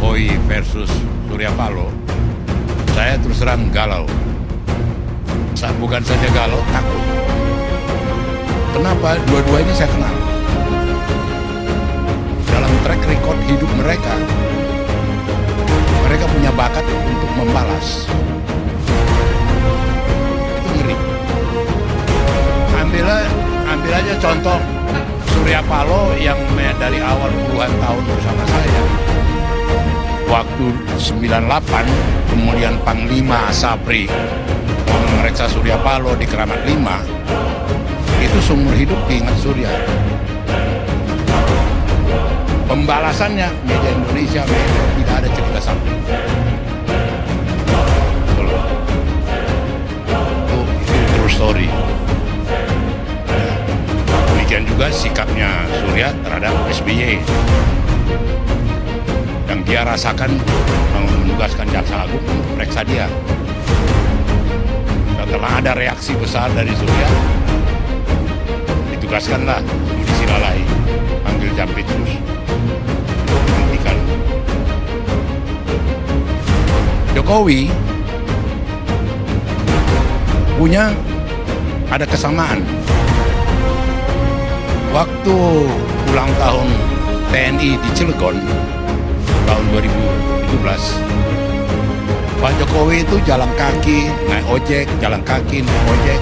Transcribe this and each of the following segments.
Jokowi versus Surya Paloh, saya terus terang galau. Bukan saja galau, takut. Kenapa? Dua-dua ini saya kenal. Dalam track record hidup mereka, mereka punya bakat untuk membalas. Itu ngeri. Ambil aja contoh Surya Paloh yang dari awal puluhan tahun bersama saya. Waktu 98, kemudian Panglima Sapri memeriksa Surya Paloh di Keramat 5, itu seumur hidup diingat Surya. Pembalasannya media Indonesia, tidak ada cerita Sapri. Itu true story. Demikian juga sikapnya Surya terhadap SBY. Yang dia rasakan menugaskan Jaksa Agung untuk periksa dia. Setelah ada reaksi besar dari Surya, ditugaskanlah Budi Silalahi, panggil Jampitsus untuk menghentikan. Jokowi punya ada kesamaan. Waktu ulang tahun TNI di Cilegon tahun 2017, Pak Jokowi itu jalan kaki, naik ojek, jalan kaki, naik ojek.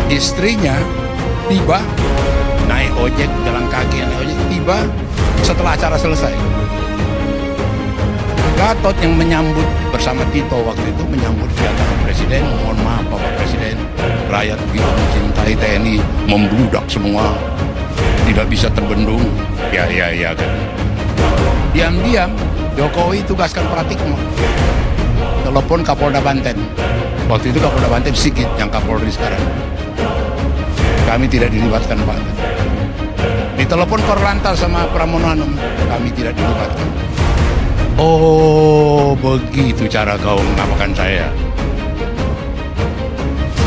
Istrinya tiba, naik ojek, jalan kaki, naik ojek, tiba setelah acara selesai. Gatot yang menyambut bersama Tito waktu itu, menyambut kedatangan Presiden. Mohon maaf Bapak Presiden, rakyat begitu mencintai TNI, membludak semua, tidak bisa terbendung. Ya kan. Diam-diam Jokowi tugaskan Pratikno, telepon Kapolda Banten. Waktu itu Kapolda Banten Sigit yang Kapolri sekarang. Kami tidak dilibatkan Pak. Ditelepon Korlantas sama Pramono Anung, kami tidak dilibatkan. Oh, begitu cara kau mengapakan saya.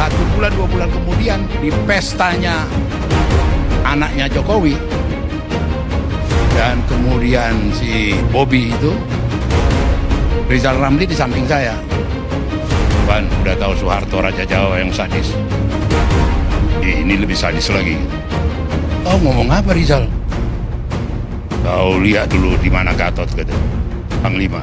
1 bulan 2 bulan kemudian di pestanya anaknya Jokowi, dan kemudian si Bobby itu, Rizal Ramli di samping saya. Ban, udah tahu Soeharto Raja Jawa yang sadis. Ini lebih sadis lagi. Tahu ngomong apa Rizal? Kau lihat dulu di mana Gatot, kata Panglima.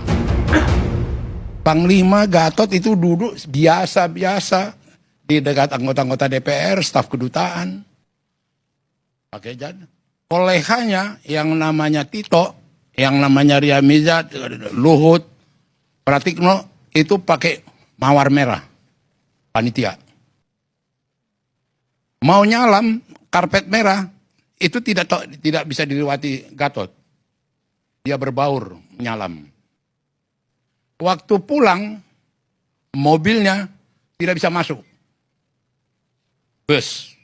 Panglima Gatot itu duduk biasa-biasa di dekat anggota-anggota DPR, staf kedutaan. Pakai jad. Koleganya yang namanya Tito, yang namanya Ria Mizat, Luhut, Pratikno, itu pakai mawar merah, panitia. Mau nyalam, karpet merah, itu tidak bisa dilewati Gatot. Dia berbaur nyalam. Waktu pulang, mobilnya tidak bisa masuk. Bus.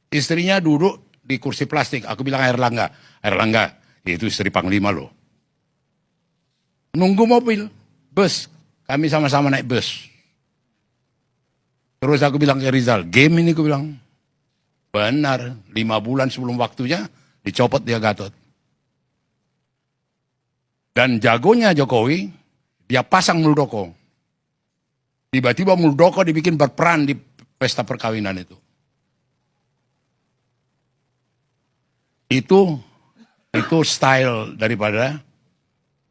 Istrinya duduk di kursi plastik. Aku bilang Airlangga, itu istri Panglima loh. Nunggu mobil, bus. Kami sama-sama naik bus. Terus aku bilang ke Rizal, game ini aku bilang. Benar, 5 bulan sebelum waktunya dicopot dia Gatot. Dan jagonya Jokowi, dia pasang Muldoko. Tiba-tiba Muldoko dibikin berperan di pesta perkawinan itu. Itu style daripada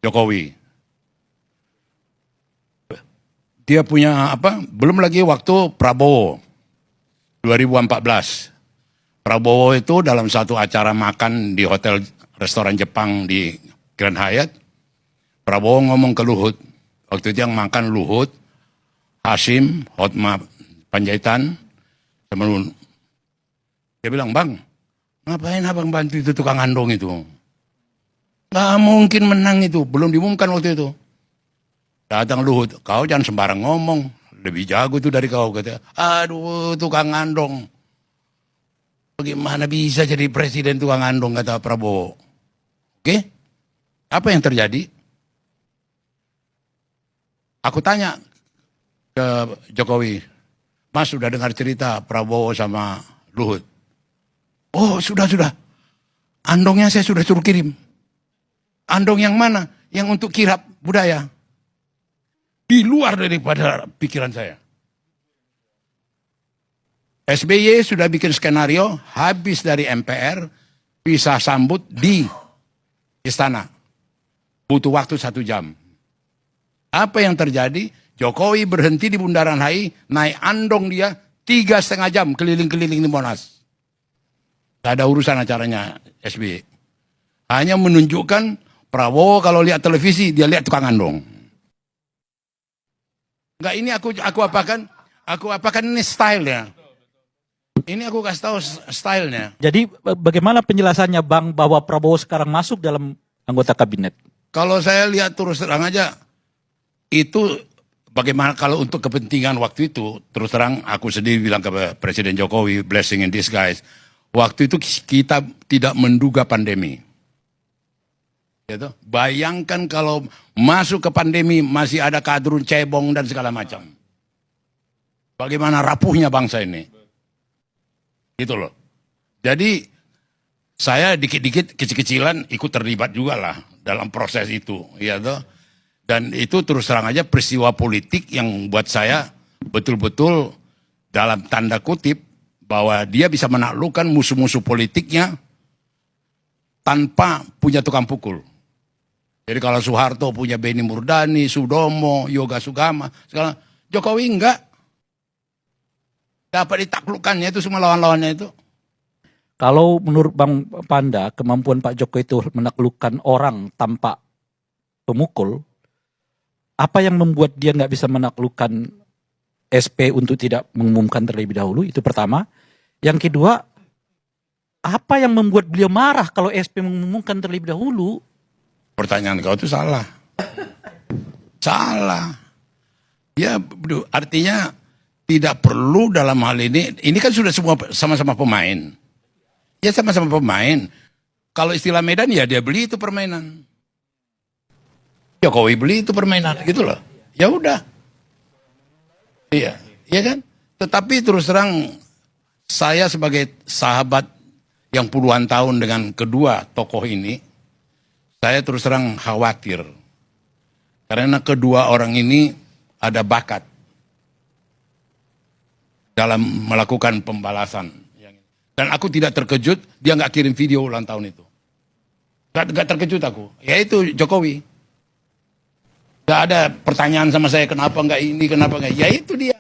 Jokowi. Dia punya apa? Belum lagi waktu Prabowo 2014. Prabowo itu dalam satu acara makan di hotel restoran Jepang di Grand Hyatt, Prabowo ngomong ke Luhut. Waktu itu yang makan Luhut, Hasim, Hotma Panjaitan, sama Luhut. Dia bilang, "Bang, ngapain abang bantu itu tukang andong itu? Nggak mungkin menang itu, belum diumumkan waktu itu." Datang Luhut, "Kau jangan sembarang ngomong, lebih jago itu dari kau," kata. "Aduh, tukang andong. Bagaimana bisa jadi presiden tukang andong," kata Prabowo. Oke, apa yang terjadi? Aku tanya ke Jokowi, "Mas, sudah dengar cerita Prabowo sama Luhut?" "Oh, sudah. Andongnya saya sudah suruh kirim." "Andong yang mana?" "Yang untuk kirap." budaya. Di luar daripada pikiran saya. SBY sudah bikin skenario, habis dari MPR, bisa sambut di istana. Butuh waktu 1 jam. Apa yang terjadi? Jokowi berhenti di Bundaran HI, naik andong dia 3,5 jam keliling-keliling di Monas. Gak ada urusan acaranya SBY. Hanya menunjukkan Prabowo kalau lihat televisi, dia lihat tukang andong. Enggak, ini aku apakan ini stylenya. Ini aku kasih tahu stylenya. Jadi bagaimana penjelasannya Bang bahwa Prabowo sekarang masuk dalam anggota kabinet? Kalau saya lihat terus terang aja, itu bagaimana kalau untuk kepentingan waktu itu, terus terang aku sendiri bilang ke Presiden Jokowi, blessing in disguise. Waktu itu kita tidak menduga pandemi. Gitu. Bayangkan kalau masuk ke pandemi masih ada kadrun cebong dan segala macam. Bagaimana rapuhnya bangsa ini. Gitu loh. Jadi saya dikit-dikit kecil-kecilan ikut terlibat juga lah dalam proses itu. Ya toh. Dan itu terus terang aja peristiwa politik yang buat saya betul-betul dalam tanda kutip bahwa dia bisa menaklukkan musuh-musuh politiknya tanpa punya tukang pukul. Jadi kalau Soeharto punya Beni Murdani, Sudomo, Yoga Sugama, segala, Jokowi enggak. Dapat ditaklukkannya itu semua lawan-lawannya itu. Kalau menurut Bang Panda, kemampuan Pak Jokowi itu menaklukkan orang tanpa pemukul, apa yang membuat dia nggak bisa menaklukkan SP untuk tidak mengumumkan terlebih dahulu? Itu pertama. Yang kedua, apa yang membuat beliau marah kalau SP mengumumkan terlebih dahulu? Pertanyaan kau itu salah. Salah. Ya, artinya tidak perlu dalam hal ini kan sudah semua sama-sama pemain. Ya sama-sama pemain. Kalau istilah Medan ya dia beli itu permainan. Jokowi beli itu permainan gitu loh. Ya udah. Iya, iya kan? Tetapi terus terang saya sebagai sahabat yang puluhan tahun dengan kedua tokoh ini, saya terus terang khawatir. Karena kedua orang ini ada bakat dalam melakukan pembalasan. Dan aku tidak terkejut, dia nggak kirim video ulang tahun itu. Nggak terkejut aku. Ya itu Jokowi. Nggak ada pertanyaan sama saya, kenapa nggak ini, kenapa nggak. Ya itu dia.